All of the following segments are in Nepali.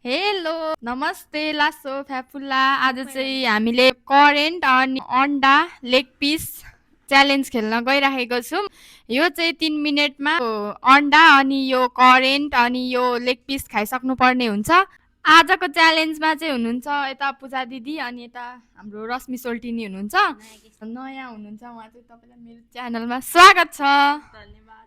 हेलो नमस्ते लासो फ्याफुल्ला आज चाहिँ हामीले करेन्ट अनि अन्डा लेग पिस च्यालेन्ज खेल्न गइराखेको छौँ यो चाहिँ 3 मिनटमा अन्डा अनि यो करेन्ट अनि यो लेग पिस खाइसक्नु पर्ने हुन्छ आजको च्यालेन्जमा चाहिँ हुनुहुन्छ यता पूजा दिदी अनि यता हाम्रो रश्मि सोल्टिनी हुनुहुन्छ नयाँ हुनुहुन्छ उहाँ चाहिँ तपाईँलाई मेरो च्यानलमा स्वागत छ धन्यवाद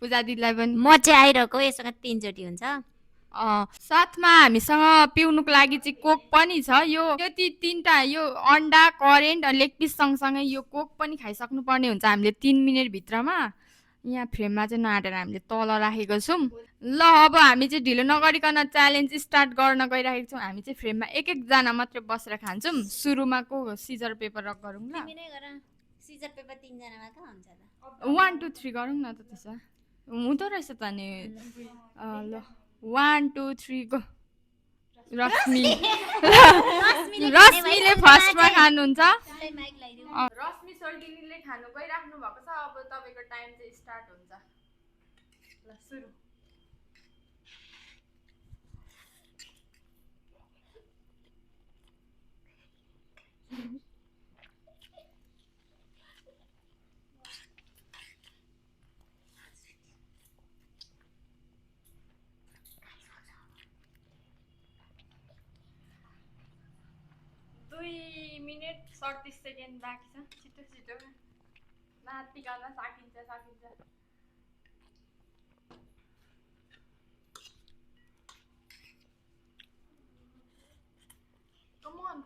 पूजा दिदीलाई पनि म चाहिँ आइरहेको यससँग 3 चोटि हुन्छ साथमा हामीसँग पिउनुको लागि चाहिँ कोक पनि छ यो ती तीनटा यो अन्डा करेन्ट लेग पिस सँगसँगै यो कोक पनि खाइसक्नु पर्ने हुन्छ हामीले 3 मिनट भित्रमा यहाँ फ्रेममा चाहिँ नआटेर हामीले तल राखेको छौँ ल अब हामी चाहिँ ढिलो नगरिकन च्यालेन्ज स्टार्ट गर्न गइराखेको छौँ हामी चाहिँ फ्रेममा एक एकजना मात्रै बसेर खान्छौँ सुरुमा को सिजर पेपर रक गरौँ ल सिजर पेपर 3जनामा कहाँ हुन्छ त 1 2 3 गरौँ न त त्यसो हुँदो रहेछ त नि ल 1 2 3 गो रश्मि रश्मिले फर्स्टमा खानुहुन्छ रश्मि सोल्टिनीले खानु गइराख्नु भएको छ अब तपाईँको टाइम चाहिँ स्टार्ट हुन्छ ल सुरु दुई मिनट 37 सेकेन्ड बाँकी छ छिटो छिटो नातिकन सकिन्छ Come on.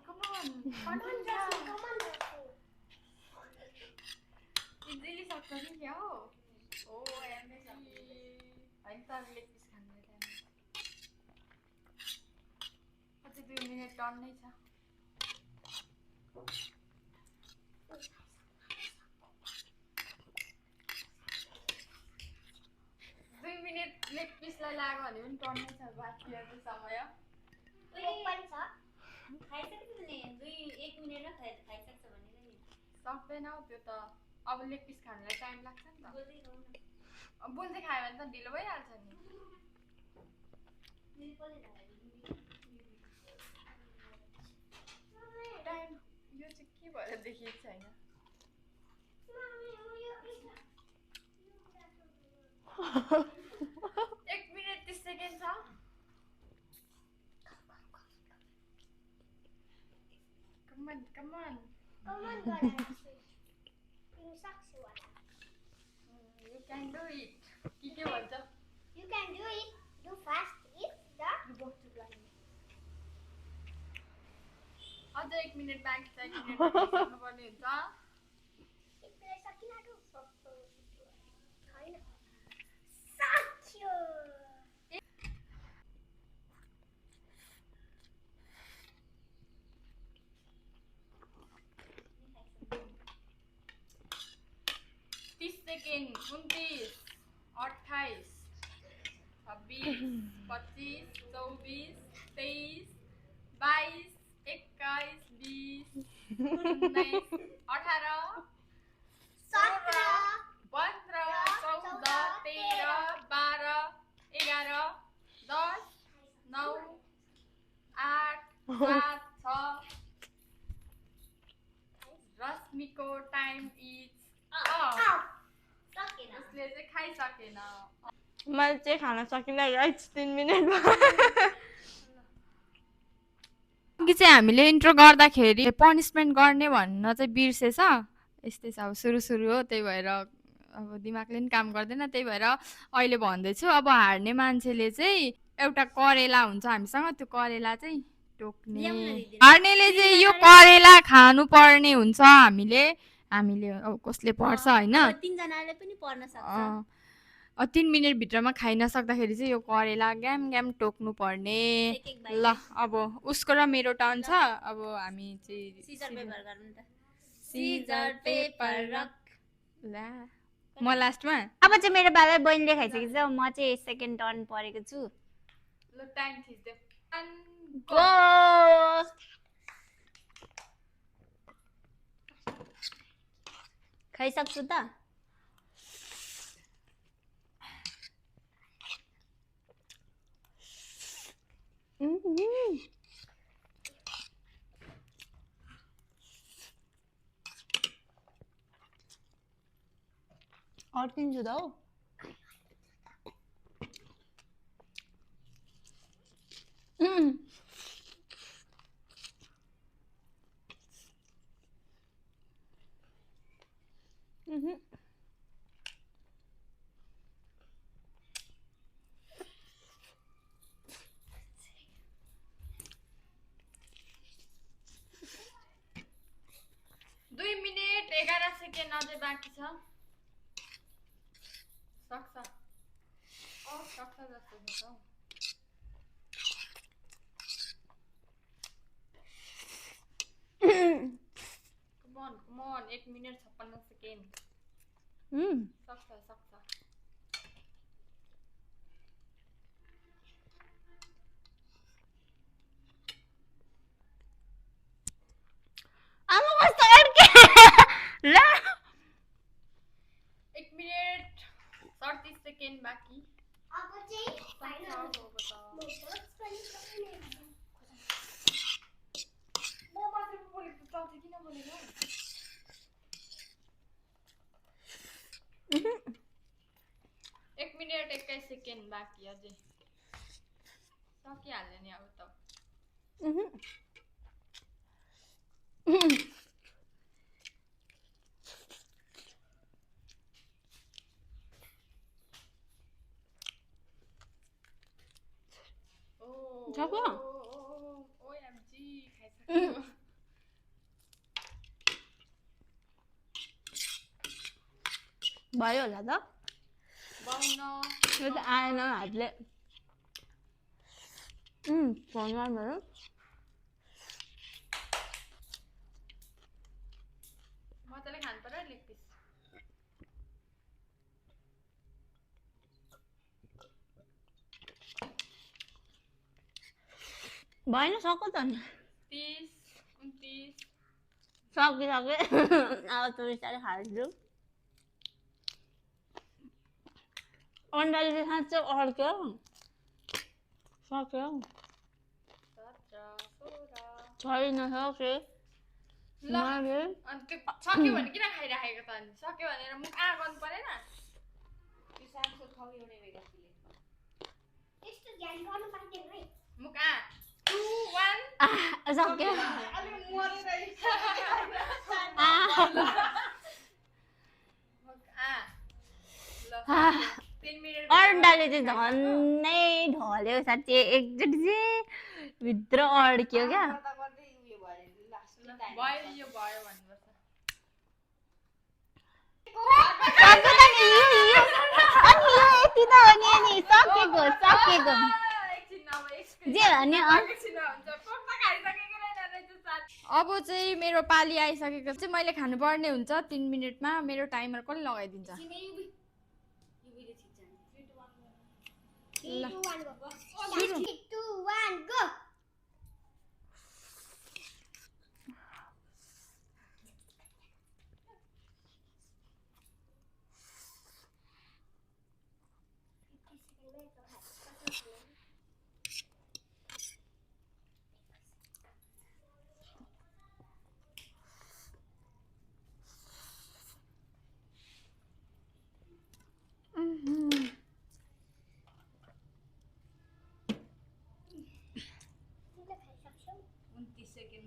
इजिली सक्छ नि क्या हो होइन त लेग पिस खानु अझै 2 मिनट टर्न नै छ 2 मिनट लेग पिसलाई लाग्यो भने पनि टर्नै छ बाँकी अझै समय सक्दैन हौ त्यो त अब लेग पिस खानुलाई टाइम लाग्छ नि त बोल्दै खायो भने त ढिलो भइहाल्छ नि टाइम यो चाहिँ के भएर देखिएको छैन 1 मिनट 30 सेकेन्ड छ Come on. You can do it. के भन्छ? You can do it. Do fast. It's the. You go to blind. अझ 1 मिनट बाँकी छ 1 मिनट सक्नुपर्ने हुन्छ सक्यो 30 सेकेन्ड 29 28 26 25 24 23 22 21 20 19 18 16 15 14 13 12 11 10 9 8 7 6 रश्मिको टाइम इज उसले चाहिँ खाइसकेन मैले चाहिँ खान सकिनँ गाइस 3 मिनेटमा अघि चाहिँ हामीले इन्ट्रो गर्दाखेरि पनिसमेन्ट गर्ने भन्न चाहिँ बिर्सेछ यस्तै छ अब सुरु हो त्यही भएर अब दिमागले पनि काम गर्दैन त्यही भएर अहिले भन्दैछु अब हार्ने मान्छेले चाहिँ एउटा करेला हुन्छ हामीसँग त्यो करेला चाहिँ टोक्ने हार्नेले चाहिँ यो करेला खानु पर्ने हुन्छ हामीले अब कसले पर्छ होइन 3जनाले पनि पर्न सक्छ 3 मिनटभित्रमा खाइ नसक्दाखेरि चाहिँ यो करेला ग्याम टोक्नु पर्ने ल अब उसको र मेरो टर्न छ अब हामी चाहिँ सिजर पेपर गरौँ त सिजर पेपर रक ला म लास्टमा अब चाहिँ मेरो बाबा बहिनीले खाइसकेछ म चाहिँ सेकेन्ड टर्न परेको छु ल टाइम थिच्दियो गो खाइसक्छु त फर्किन्छु त हौ दुई मिनेट 11 सेकेन्ड अझै बाँकी छ सक्छ सक्छ जस्तो छ हौ Come on 1 मिनेट 56 सेकेन्ड सक्छ आमा कस्तो अड्के ल 1 मिनेट 37 सेकेन्ड बाँकी अब चाहिँ फाइनल सक्छ म बस पनि सक्ने म मात्र बोलेको चल्छ किन बोलेको 1 मिनेट 21 सेकेन्ड बाँकी अझै सकिहाल्यो नि अब त सक्यो OMG खाइसक्यो भयो होला त 52 यो त आएन हातले फोनमा भयो मजाले खानु पर्यो लेग पिस भएन सक्यो त नि 30 29 सक्यो अब त बिस्तारै खान्छु अन्डाले साँच्चै अड्क्यो सक्यो 17 16 छैन सक्यो ल अनि त्यो सक्यो भने किन खाइराखेको त अनि सक्यो भनेर मुख आ गर्नु परेन त्यो सानो खौउने बेगासीले यस्तो ध्यान गर्नु पर्दैन है मुख आ 2 1 सक्यो अलि मरेरै मुख आ ल 3 मिनेट अन्डाले चाहिँ झन्नै ढल्यो साँच्चै एकचोटि चाहिँ भित्र अड्क्यो क्या भयो यो भयो भन्नुपर्छ सक्यो त नि यो अनि यो यति त हो नि अनि सकेको एकछिन अब जे भने अब चाहिँ मेरो पाली आइसकेको चाहिँ मैले खानुपर्ने हुन्छ 3 मिनेटमा मेरो टाइमर कसले लगाइदिन्छ 3 2 1 go 3 2 1 go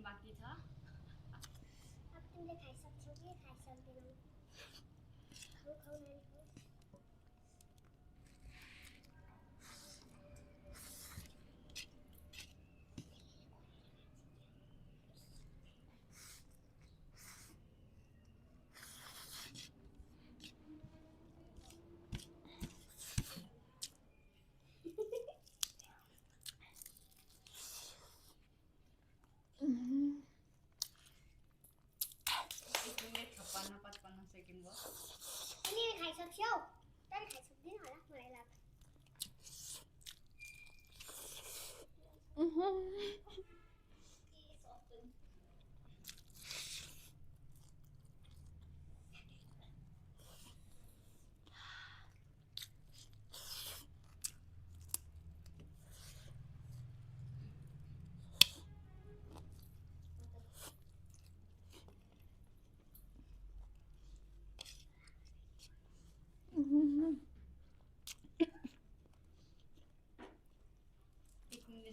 बाँकी छ अब तिमीले खाइसक्छौ कि खाइसक्दैनौ खाऊ नानी खाऊ मिनेट 56 55 सेकेन्ड भयो तिमीले खाइसक्छौ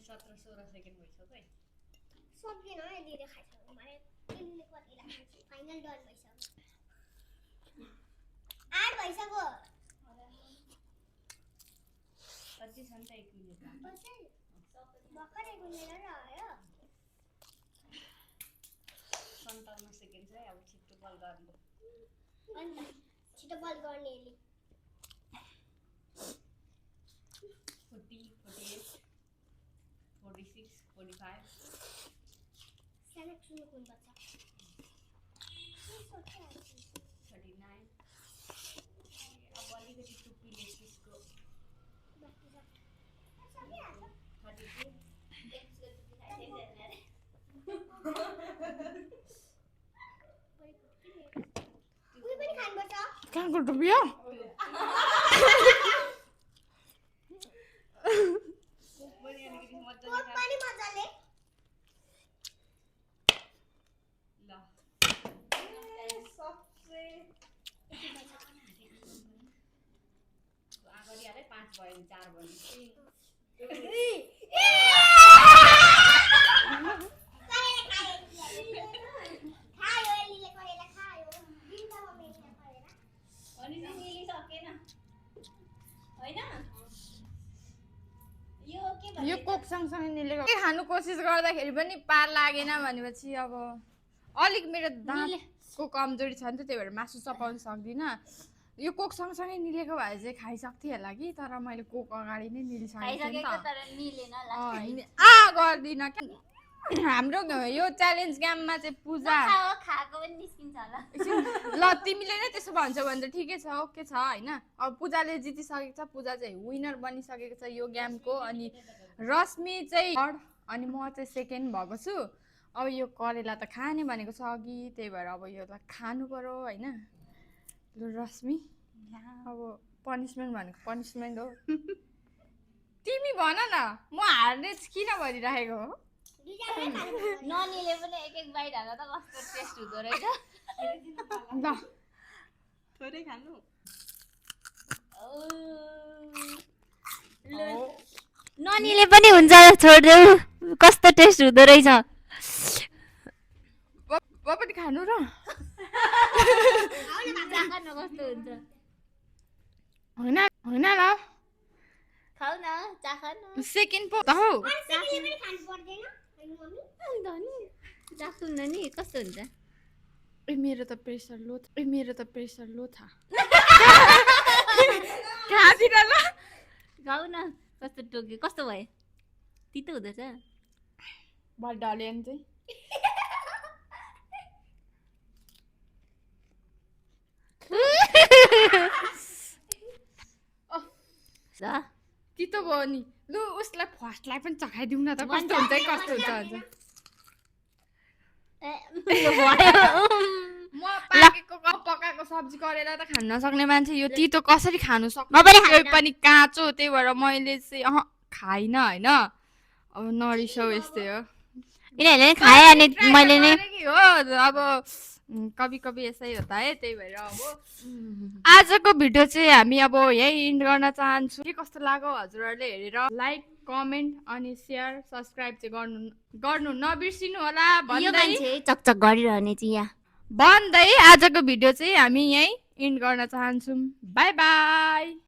17-16 सेकेन्ड भइसक्यो है सक्दिनँ है दिदी खाइसक्नु मलाई तिमीले कति लाग्छ फाइनल डन भइसक्यो 8 भइसक्यो कति छ नि त 1 मिनेट भर्खर 1 मिनेट रह्यो 57 सेकेन्ड चाहिँ अब छिटो बल गर्नु अन्त छिटो बल गर्ने एली 40 48 46 45 सानो सुन्नु कुन बच्चा 39 अब अलिकति टुप्पीले त्यसको 32 उयो पनि खानुपर्छ कहाँको टुप्पी हो पनि अलिकति मजाले कोक पनि मजाले ल अगाडि हालै 5 भयो 4 भयो खायो एलीले करेला खायो दिन्छ मम्मीले करेला अनि चाहिँ मिलिसकेन होइन यो के यो कोक सँगसँगै निलेको के खानु कोसिस गर्दाखेरि पनि पार लागेन भनेपछि अब अलिक मेरो दाँतको कमजोरी छ नि त त्यही भएर मासु चपाउन सक्दिनँ यो कोक सँगसँगै निलेको भए चाहिँ खाइसक्थेँ होला कि तर मैले कोक अगाडि नै निलिसकेको थिएँ नि खाइसकेको त तर मिलेन गर्दिनँ क्या हाम्रो यो च्यालेन्ज गेममा चाहिँ पूजा खाएको पनि निस्किन्छ होला ल तिमीले नै त्यसो भन्छौ भने त ठिकै छ ओके छ होइन अब पूजाले जितिसकेको छ पूजा चाहिँ विनर बनिसकेको छ यो गेमको अनि रश्मि चाहिँ थर्ड अनि म चाहिँ सेकेन्ड भएको छु अब यो करेला त खाने भनेको छ अघि त्यही भएर अब यो त खानु पर्यो होइन ल रश्मि अब पनिसमेन्ट भनेको पनिसमेन्ट हो तिमी भन न म हार्ने किन भनिराखेको हो ननीले पनि एक एक बाइट हाल्दा त कस्तो टेस्ट हुँदो रहेछ ल थोरै खानु ननीले पनि हुन्छ छोडिदेऊ कस्तो टेस्ट हुँदो रहेछ म पनि खानु र चाखन कस्तो हुन्छ होइन होइन ल खाऊ न चाखन सेकेन्ड पो त हौ सेकेन्डले पनि खानु पर्दैन अनि मम्मी चाख्नु न नि कस्तो हुन्छ ए मेरो त प्रेसर लो छ खाँदिन ल खाऊ न कस्तो टोक्यो कस्तो भयो तितो हुँदैछ बड्डाले चाहिँ तितो भयो नि लु उसलाई फर्स्टलाई पनि चखाइदिउँ न त कस्तो हुन्छ है कस्तो हुन्छ भन्छ म पकाएको सब्जी करेला त खान नसक्ने मान्छे यो तितो कसरी खानु सक्नु त्यो पनि काँचो त्यही भएर मैले चाहिँ खाइनँ होइन अब नरिसाउ यस्तै हो यिनीहरूले खाए अनि मैले नै हो अब कभी कभी यसै हो त है त्यही भएर अब आजको भिडियो चाहिँ हामी अब यही इन्ड गर्न चाहन्छु के कस्तो लाग्यो हजुरहरूले हेरेर लाइक कमेन्ट अनि सेयर सब्सक्राइब चाहिँ गर्नु नबिर्सिनु होला यो भन्दै मान्छे चकचक गरिरहने चाहिँ यहाँ आजको भिडियो चाहिँ हामी यही इन्ड गर्न चाहन्छौँ बाई बाई